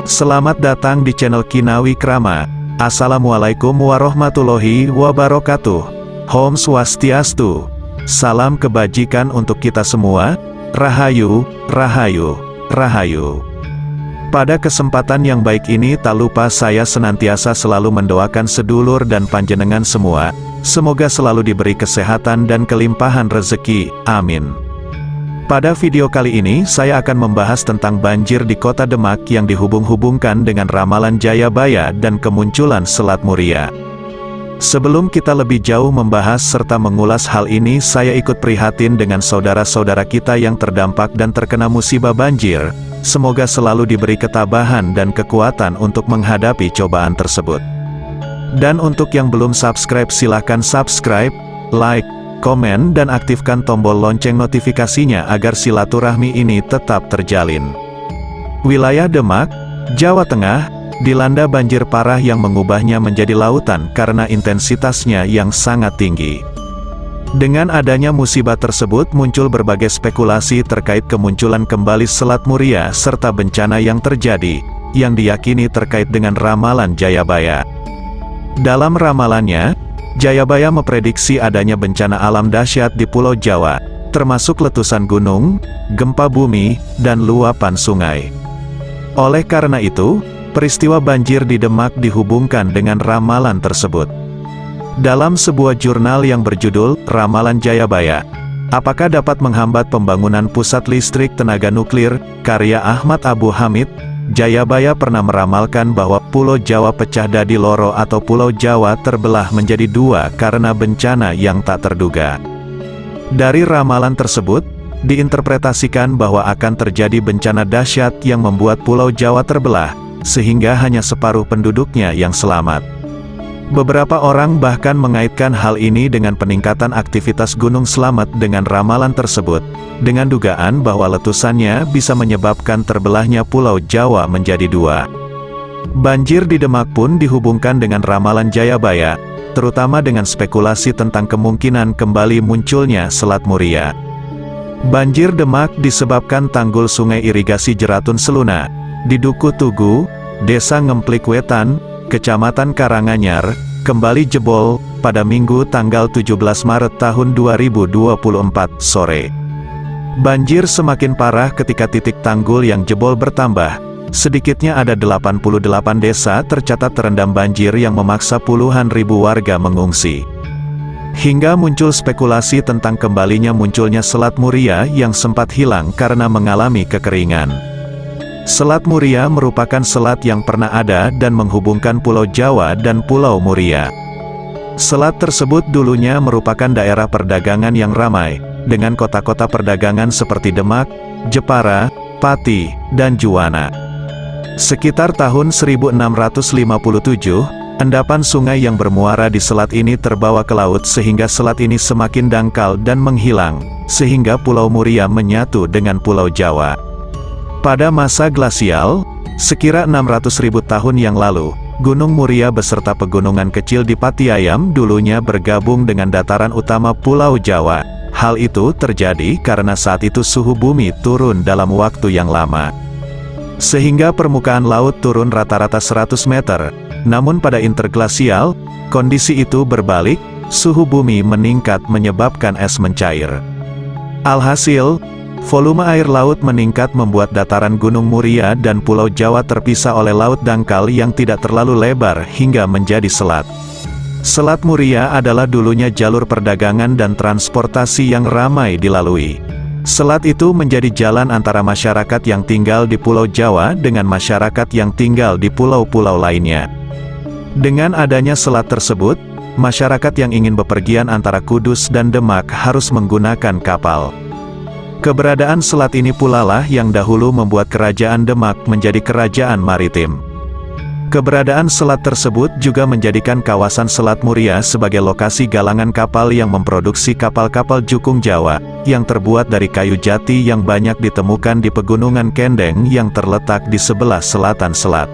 Selamat datang di channel Kinawi Krama. Assalamualaikum warahmatullahi wabarakatuh. Om Swastiastu. Salam kebajikan untuk kita semua. Rahayu, Rahayu, Rahayu. Pada kesempatan yang baik ini tak lupa saya senantiasa selalu mendoakan sedulur dan panjenengan semua. Semoga selalu diberi kesehatan dan kelimpahan rezeki. Amin. Pada video kali ini saya akan membahas tentang banjir di kota Demak yang dihubung-hubungkan dengan ramalan Jayabaya dan kemunculan Selat Muria. Sebelum kita lebih jauh membahas serta mengulas hal ini, saya ikut prihatin dengan saudara-saudara kita yang terdampak dan terkena musibah banjir. Semoga selalu diberi ketabahan dan kekuatan untuk menghadapi cobaan tersebut. Dan untuk yang belum subscribe, silahkan subscribe, like, komen dan aktifkan tombol lonceng notifikasinya agar silaturahmi ini tetap terjalin. Wilayah Demak, Jawa Tengah, dilanda banjir parah yang mengubahnya menjadi lautan karena intensitasnya yang sangat tinggi. Dengan adanya musibah tersebut muncul berbagai spekulasi terkait kemunculan kembali Selat Muria serta bencana yang terjadi, yang diyakini terkait dengan ramalan Jayabaya. Dalam ramalannya, Jayabaya memprediksi adanya bencana alam dahsyat di Pulau Jawa, termasuk letusan gunung, gempa bumi, dan luapan sungai. Oleh karena itu, peristiwa banjir di Demak dihubungkan dengan ramalan tersebut. Dalam sebuah jurnal yang berjudul Ramalan Jayabaya, apakah dapat menghambat pembangunan pusat listrik tenaga nuklir, karya Ahmad Abu Hamid, Jayabaya pernah meramalkan bahwa Pulau Jawa pecah dadi loro atau Pulau Jawa terbelah menjadi dua karena bencana yang tak terduga. Dari ramalan tersebut, diinterpretasikan bahwa akan terjadi bencana dahsyat yang membuat Pulau Jawa terbelah, sehingga hanya separuh penduduknya yang selamat. Beberapa orang bahkan mengaitkan hal ini dengan peningkatan aktivitas Gunung Slamet dengan ramalan tersebut, dengan dugaan bahwa letusannya bisa menyebabkan terbelahnya Pulau Jawa menjadi dua. Banjir di Demak pun dihubungkan dengan ramalan Jayabaya, terutama dengan spekulasi tentang kemungkinan kembali munculnya Selat Muria. Banjir Demak disebabkan tanggul sungai irigasi Jeratun Seluna, di Duku Tugu, Desa Ngemplik Wetan, Kecamatan Karanganyar, kembali jebol pada Minggu tanggal 17 Maret tahun 2024 sore. Banjir semakin parah ketika titik tanggul yang jebol bertambah. Sedikitnya ada 88 desa tercatat terendam banjir yang memaksa puluhan ribu warga mengungsi. Hingga muncul spekulasi tentang kembalinya munculnya Selat Muria yang sempat hilang karena mengalami kekeringan. Selat Muria merupakan selat yang pernah ada dan menghubungkan Pulau Jawa dan Pulau Muria. Selat tersebut dulunya merupakan daerah perdagangan yang ramai, dengan kota-kota perdagangan seperti Demak, Jepara, Pati, dan Juwana. Sekitar tahun 1657, endapan sungai yang bermuara di selat ini terbawa ke laut sehingga selat ini semakin dangkal dan menghilang, sehingga Pulau Muria menyatu dengan Pulau Jawa. Pada masa glasial, sekira 600.000 tahun yang lalu, Gunung Muria beserta pegunungan kecil di Patiayam dulunya bergabung dengan dataran utama Pulau Jawa. Hal itu terjadi karena saat itu suhu bumi turun dalam waktu yang lama, sehingga permukaan laut turun rata-rata 100 meter. Namun pada interglasial, kondisi itu berbalik, suhu bumi meningkat menyebabkan es mencair. Alhasil, volume air laut meningkat membuat dataran Gunung Muria dan Pulau Jawa terpisah oleh laut dangkal yang tidak terlalu lebar hingga menjadi selat. Selat Muria adalah dulunya jalur perdagangan dan transportasi yang ramai dilalui. Selat itu menjadi jalan antara masyarakat yang tinggal di Pulau Jawa dengan masyarakat yang tinggal di pulau-pulau lainnya. Dengan adanya selat tersebut, masyarakat yang ingin bepergian antara Kudus dan Demak harus menggunakan kapal. Keberadaan selat ini pula lah yang dahulu membuat kerajaan Demak menjadi kerajaan maritim. Keberadaan selat tersebut juga menjadikan kawasan Selat Muria sebagai lokasi galangan kapal yang memproduksi kapal-kapal jukung Jawa, yang terbuat dari kayu jati yang banyak ditemukan di pegunungan Kendeng yang terletak di sebelah selatan selat.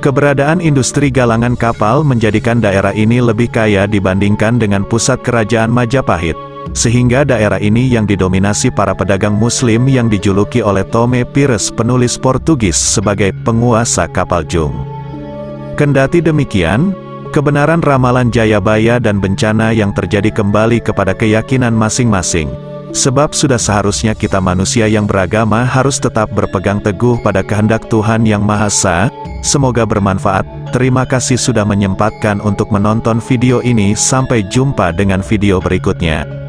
Keberadaan industri galangan kapal menjadikan daerah ini lebih kaya dibandingkan dengan pusat kerajaan Majapahit, Sehingga daerah ini yang didominasi para pedagang muslim yang dijuluki oleh Tome Pires penulis Portugis sebagai penguasa kapal jung. Kendati demikian, kebenaran ramalan Jayabaya dan bencana yang terjadi kembali kepada keyakinan masing-masing. Sebab sudah seharusnya kita manusia yang beragama harus tetap berpegang teguh pada kehendak Tuhan Yang Maha Esa. Semoga bermanfaat. Terima kasih sudah menyempatkan untuk menonton video ini. Sampai jumpa dengan video berikutnya.